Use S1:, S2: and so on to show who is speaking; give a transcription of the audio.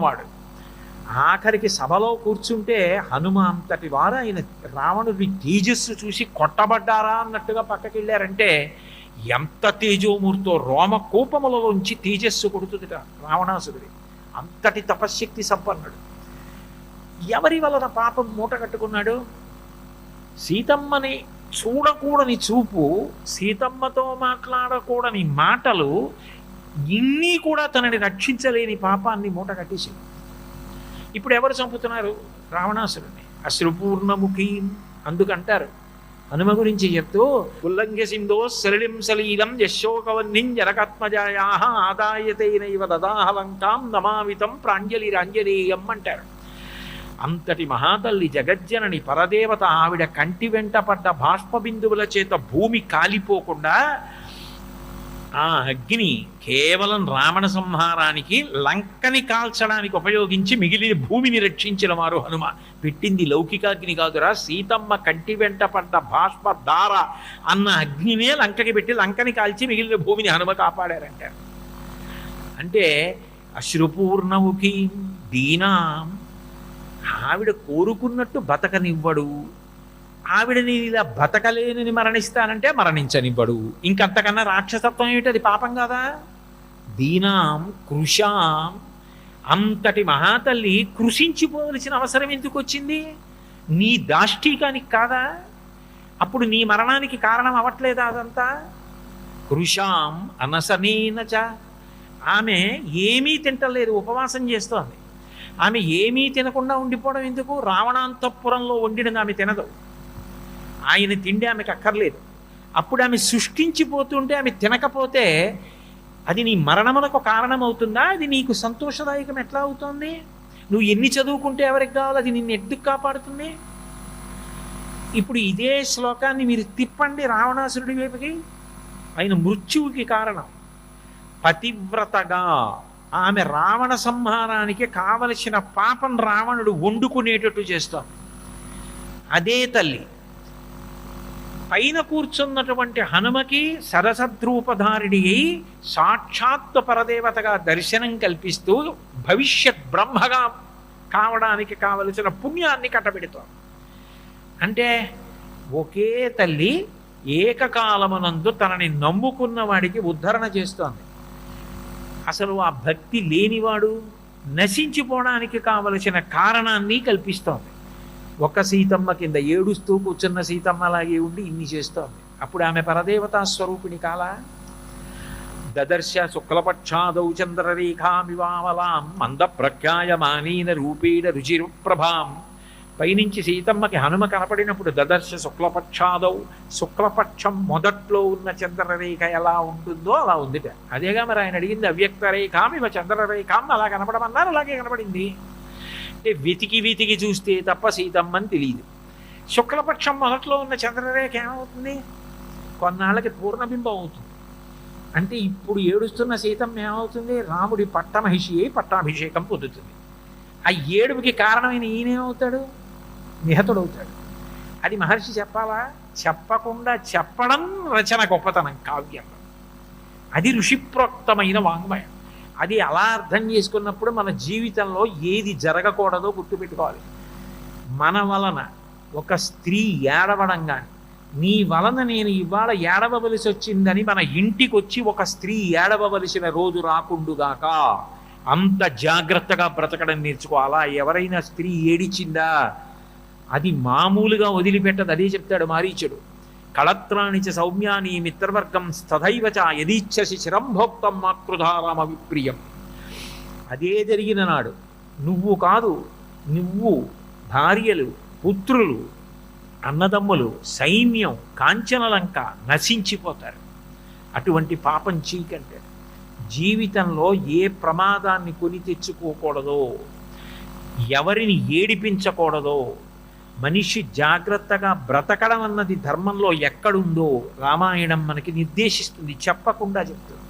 S1: వాడు ఆఖరికి సభలో కూర్చుంటే హనుమ అంతటి వారు ఆయన రావణుడి తేజస్సు చూసి కొట్టబడ్డారా అన్నట్టుగా పక్కకి వెళ్ళారంటే ఎంత తేజోమూర్తో రోమ కోపములలోంచి తేజస్సు కొడుతుందిట రావణాసురుడి. అంతటి తపశ్శక్తి సంపన్నుడు. ఎవరి వలన పాపం మూట కట్టుకున్నాడు? సీతమ్మని చూడకూడని చూపు, సీతమ్మతో మాట్లాడకూడని మాటలు, ఇన్ని కూడా తనని రక్షించలేని పాపాన్ని మూట కట్టేసింది. ఇప్పుడు ఎవరు చంపుతున్నారు? రావణాసురుణ్ణి. అశ్రుపూర్ణముఖి అందుకంటారు హనుమ గురించి చెప్తూ, ఉల్లంఘ్య సింధో సలిలిం సలీలం యశోకవన్నిం జనకాత్మజాయా ఆదాయతైనైవ దదాహలంకాం నమామితం ప్రాంజలిరాంజనేయం అంటారు. అంతటి మహాతల్లి జగజ్జనని పరదేవత ఆవిడ కంటి వెంట పడ్డ బాష్పబిందువుల చేత భూమి కాలిపోకుండా ఆ అగ్ని కేవలం రావణ సంహారానికి, లంకని కాల్చడానికి ఉపయోగించి మిగిలిన భూమిని రక్షించిన వారు హనుమ. పెట్టింది లౌకికాగ్ని కాదురా, సీతమ్మ కంటి వెంట పడ్డ బాష్ప దార అన్న అగ్నినే లంకకి పెట్టి లంకని కాల్చి మిగిలిన భూమిని హనుమ కాపాడారంట. అంటే అశ్రుపూర్ణముఖి దీనాం, ఆవిడ కోరుకున్నట్టు బతకనివ్వడు. ఆవిడని ఇలా బతకలేనని మరణిస్తానంటే మరణించనివ్వడు. ఇంకంతకన్నా రాక్షసత్వం ఏమిటి? అది పాపం కాదా? దీనాం కృషాం, అంతటి మహాతల్లి కృషించిపోవలసిన అవసరం ఎందుకు వచ్చింది? నీ దాష్టీకానికి కాదా? అప్పుడు నీ మరణానికి కారణం అవ్వట్లేదా అదంతా? కృషాం అనసనేనచ, ఆమె ఏమీ తింటలేదు, ఉపవాసం చేస్తోంది. ఆమె ఏమీ తినకుండా ఉండిపోవడం ఎందుకు? రావణాంతఃపురంలో వండినది ఆమె తినదు. ఆయన తిండి ఆమెకు అక్కర్లేదు. అప్పుడు ఆమె సృష్టించిపోతుంటే ఆమె తినకపోతే అది నీ మరణములకు కారణమవుతుందా? అది నీకు సంతోషదాయకం ఎట్లా అవుతుంది? నువ్వు ఎన్ని చదువుకుంటే ఎవరికి కావాలి? అది నిన్ను ఎందుకు కాపాడుతుంది? ఇప్పుడు ఇదే శ్లోకాన్ని మీరు తిప్పండి రావణాసురుడి వైపుకి. ఆయన మృత్యువుకి కారణం. పతివ్రతగా ఆమె రావణ సంహారానికి కావలసిన పాపం రావణుడు వండుకునేటట్టు చేస్తాం. అదే తల్లి పైన కూర్చున్నటువంటి హనుమకి సరసద్రూపధారిణి అయి సాక్షాత్ పరదేవతగా దర్శనం కల్పిస్తూ భవిష్యత్ బ్రహ్మగా కావడానికి కావలసిన పుణ్యాన్ని కట్టబెడుతాం. అంటే ఒకే తల్లి ఏకకాలమునందు తనని నమ్ముకున్న వాడికి ఉద్ధరణ చేస్తోంది. అసలు ఆ భక్తి లేనివాడు నశించిపోవడానికి కావలసిన కారణాన్ని కల్పిస్తోంది. ఒక సీతమ్మ కింద ఏడుస్తూ కూర్చున్న సీతమ్మలాగే ఉండి ఇన్ని చేస్తోంది. అప్పుడు ఆమె పరదేవతా స్వరూపిణి కాలా? దదర్శ శుక్లపక్షాదౌ చంద్రరేఖామివామలాం మందప్రఖ్యాయమానీన రూపేణ రుచిరుప్రభాం. పైనుంచి సీతమ్మకి హనుమ కనపడినప్పుడు దదర్శ శుక్లపక్షాదౌ, శుక్లపక్షం మొదట్లో ఉన్న చంద్రరేఖ ఎలా ఉంటుందో అలా ఉందిట. అదేగా మరి ఆయన అడిగింది, అవ్యక్త రేఖాం ఇవ చంద్రరేఖాం అలా కనపడమన్నారు. అలాగే కనపడింది. అంటే వెతికి వెతికి చూస్తే తప్ప సీతమ్మని తెలియదు. శుక్లపక్షం మొదట్లో ఉన్న చంద్రరేఖ ఏమవుతుంది? కొన్నాళ్ళకి పూర్ణబింబం అవుతుంది. అంటే ఇప్పుడు ఏడుస్తున్న సీతమ్మ ఏమవుతుంది? రాముడి పట్టమహిషి అయి పట్టాభిషేకం పొందుతుంది. ఆ ఏడుపుకి కారణమైన ఈయనేమవుతాడు? నిహతుడవుతాడు. అది మహర్షి చెప్పాలా? చెప్పకుండా చెప్పడం రచన గొప్పతనం కావ్యంలో. అది ఋషిప్రోక్తమైన వాంగ్మయం. అది అలా అర్థం చేసుకున్నప్పుడు మన జీవితంలో ఏది జరగకూడదో గుర్తుపెట్టుకోవాలి. మన వలన ఒక స్త్రీ ఏడవడం కానీ, నీ వలన నేను ఇవాళ ఏడవవలసి వచ్చిందని మన ఇంటికి వచ్చి ఒక స్త్రీ ఏడవవలసిన రోజు రాకుండుగాక, అంత జాగ్రత్తగా బ్రతకడం నేర్చుకోవాలా. ఎవరైనా స్త్రీ ఏడిచిందా అది మామూలుగా వదిలిపెట్టదు. అదే చెప్తాడు మారీచుడు. కళత్రాణిచ సౌమ్యాని మిత్రవర్గం స్తథైవచ యదీచ్ఛసి చిరంభోక్తం మాతృధారామ విప్రియం. అదే జరిగిన నాడు నువ్వు కాదు, నువ్వు, భార్యలు, పుత్రులు, అన్నదమ్ములు, సైన్యం, కాంచనలంక నశించిపోతారు. అటువంటి పాపం చీకంటే జీవితంలో ఏ ప్రమాదాన్ని కొని తెచ్చుకోకూడదో, ఎవరిని ఏడిపించకూడదో, మనిషి జాగ్రత్తగా బ్రతకడం అన్నది ధర్మంలో ఎక్కడుందో రామాయణం మనకి నిర్దేశిస్తుంది, చెప్పకుండా చెప్తుంది.